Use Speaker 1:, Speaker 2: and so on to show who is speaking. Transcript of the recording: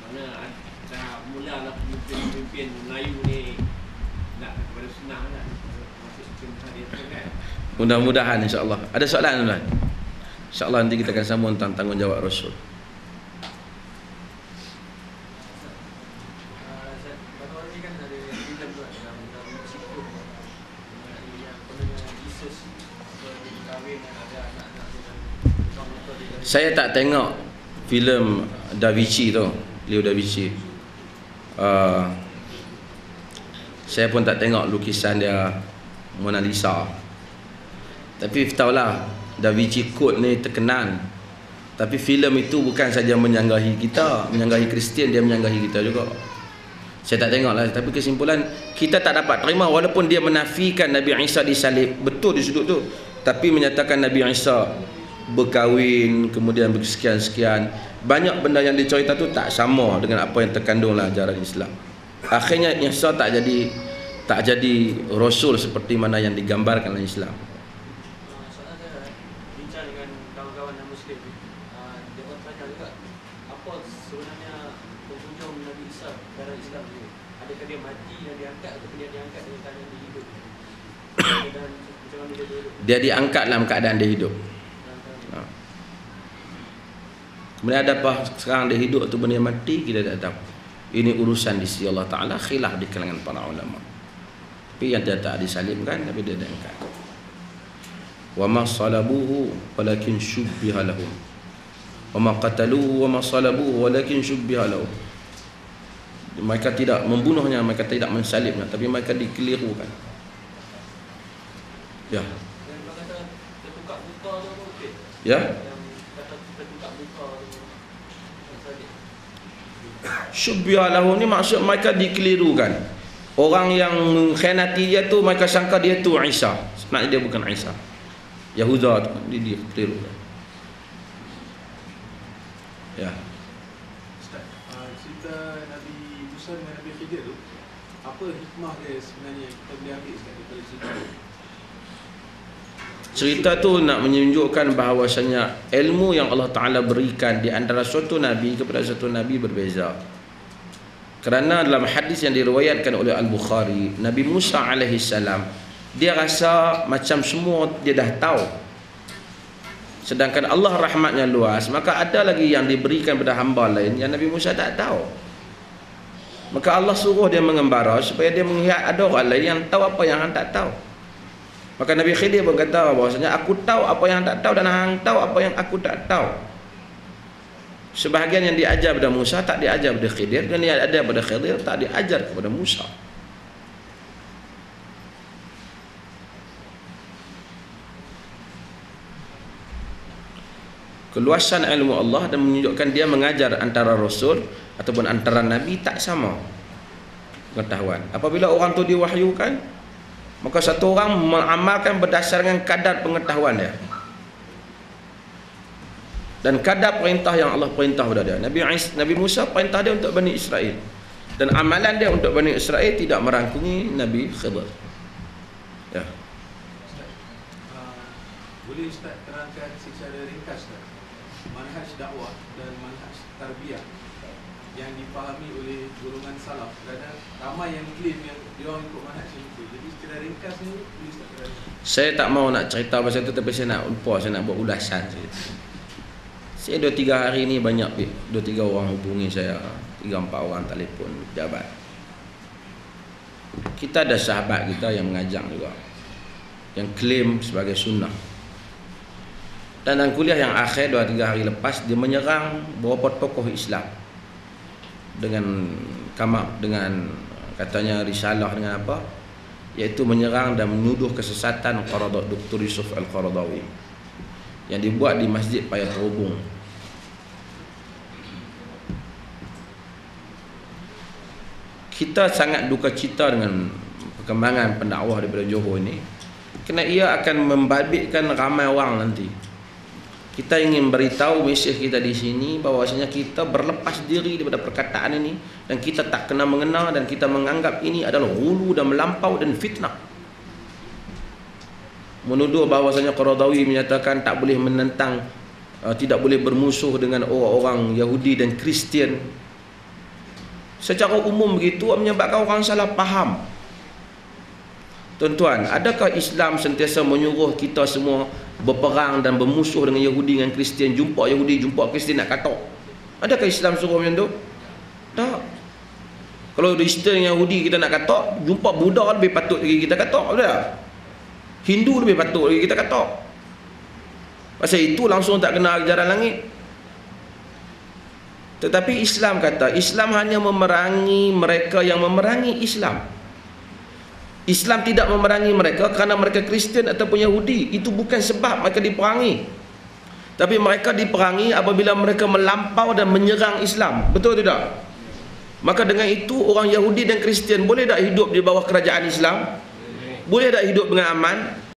Speaker 1: Kerana dah mulalah pemimpin Melayu ni nak kepada sunnah lah. Masuk sunnah dia tu kan.
Speaker 2: Mudah-mudahan insya-Allah. Ada soalan tuan? Insya-Allah nanti kita akan sambung tentang tanggungjawab Rasul. Saya tak tengok filem Da Vinci tu, Leo Da Vinci. Saya pun tak tengok lukisan dia Mona Lisa. Tapi tahulah Da Vinci Code ni terkenal. Tapi filem itu bukan saja menyanggahi kita, menyanggahi Kristian, dia menyanggahi kita juga. Saya tak tengok lah. Tapi kesimpulan, kita tak dapat terima walaupun dia menafikan Nabi Isa disalib. Betul di sudut tu. Tapi menyatakan Nabi Isa berkahwin, kemudian bersekian-sekian. Banyak benda yang dicerita tu tak sama dengan apa yang terkandung dalam ajaran Islam. Akhirnya Isa tak jadi Rasul seperti mana yang digambarkan dalam Islam.
Speaker 3: Soalan saya bincang dengan kawan-kawan yang Muslim. Dia orang tanya juga, apa sebenarnya penghujung Nabi Isa dalam Islam ni? Adakah dia mati dan diangkat atau dia diangkat dengan keadaan dia hidup? Dan macam mana dia hidup?
Speaker 2: Dia diangkat dalam keadaan dia hidup. Kemudian ada apa sekarang dia hidup atau benda mati, kita tak tahu. Ini urusan di sisi Allah Ta'ala, khilaf di kalangan para ulama. Tapi yang dia tak disalibkan, tapi dia diangkat. Wa ma salabuhu walakin syubbiha lahum. Wa ma qataluhu wa ma salabuhu walakin syubbiha lahum. Mereka tidak membunuhnya, mereka tidak mensalibnya, tapi mereka dikelirukan. Ya.
Speaker 3: Dan kalau kata tertukar buta tu apa okey?
Speaker 2: Ya. Syubbiha lahu ni maksud mereka dikelirukan. Orang yang mengkhianati dia tu mereka sangka dia tu Isa, sebenarnya dia bukan Isa. Yahuda tu dia dikelirukan. Ya.
Speaker 4: Ustaz, cerita Nabi Musa dengan Nabi Khidir tu, apa hikmah dia sebenarnya kita boleh ambil daripada cerita tu?
Speaker 2: Cerita tu nak menunjukkan bahawasanya ilmu yang Allah Ta'ala berikan di antara suatu Nabi kepada suatu Nabi berbeza. Kerana dalam hadis yang diriwayatkan oleh Al-Bukhari, Nabi Musa AS, dia rasa macam semua dia dah tahu. Sedangkan Allah rahmatnya luas, maka ada lagi yang diberikan pada hamba lain yang Nabi Musa tak tahu. Maka Allah suruh dia mengembara supaya dia melihat ada orang lain yang tahu apa yang hang tak tahu. Maka Nabi Khidir berkata bahawasanya aku tahu apa yang tak tahu dan hang tahu apa yang aku tak tahu. Sebahagian yang diajar pada Musa tak diajar pada Khidir, dan yang ada pada Khidir tak diajar kepada Musa. Keluasan ilmu Allah dan menunjukkan dia mengajar antara Rasul ataupun antara Nabi tak sama pengetahuan. Apabila orang tu diwahyukan, maka satu orang mengamalkan berdasarkan kadar pengetahuan dia dan kadar perintah yang Allah perintah kepada dia. Nabi Musa perintah dia untuk Bani Israel, dan amalan dia untuk Bani Israel tidak merangkumi Nabi Khidir. Ya.
Speaker 4: Ustaz, boleh Ustaz terangkan secara ringkas manhaj dakwah dan manhaj tarbiyah yang dipahami oleh golongan salaf? Kerana ramai yang klaim yang dia orang ikut manhaj itu. Jadi secara ringkas ni boleh Ustaz terangkan?
Speaker 2: Saya tak mau nak cerita pasal itu, tapi saya nak lupa, saya nak buat ulasan saja. Saya 2-3 hari ni banyak 2-3 orang hubungi saya, 3-4 orang telefon pejabat. Kita ada sahabat kita yang mengajar juga, yang klaim sebagai sunnah. Dan dalam kuliah yang akhir 2-3 hari lepas, dia menyerang beberapa tokoh Islam dengan dengan katanya risalah dengan apa, iaitu menyerang dan menuduh kesesatan Dr. Yusuf Al-Qaradawi yang dibuat di Masjid Paya Terhubung. Kita sangat duka cita dengan perkembangan pendakwah daripada Johor ini, kerana ia akan membabitkan ramai orang nanti. Kita ingin beritahu mesej kita di sini bahawasanya kita berlepas diri daripada perkataan ini, dan kita tak kena mengena, dan kita menganggap ini adalah hulu dan melampau dan fitnah. Menuduh bahawasanya Qaradawi menyatakan tak boleh menentang, tidak boleh bermusuh dengan orang-orang Yahudi dan Kristian. Secara umum begitu menyebabkan orang salah faham. Tuan-tuan, adakah Islam sentiasa menyuruh kita semua berperang dan bermusuh dengan Yahudi dengan Kristian, jumpa Yahudi, jumpa Kristian nak katok? Adakah Islam suruh macam tu? Tak. Kalau Kristen Yahudi kita nak katok, jumpa Buddha lebih patut lagi kita katok, betul tak? Hindu lebih patut lagi kita katok. Pasal itu langsung tak kena ajaran langit. Tetapi Islam kata, Islam hanya memerangi mereka yang memerangi Islam. Islam tidak memerangi mereka kerana mereka Kristian ataupun Yahudi. Itu bukan sebab mereka diperangi. Tapi mereka diperangi apabila mereka melampau dan menyerang Islam. Betul tidak? Maka dengan itu orang Yahudi dan Kristian boleh tak hidup di bawah kerajaan Islam? Boleh tak hidup dengan aman?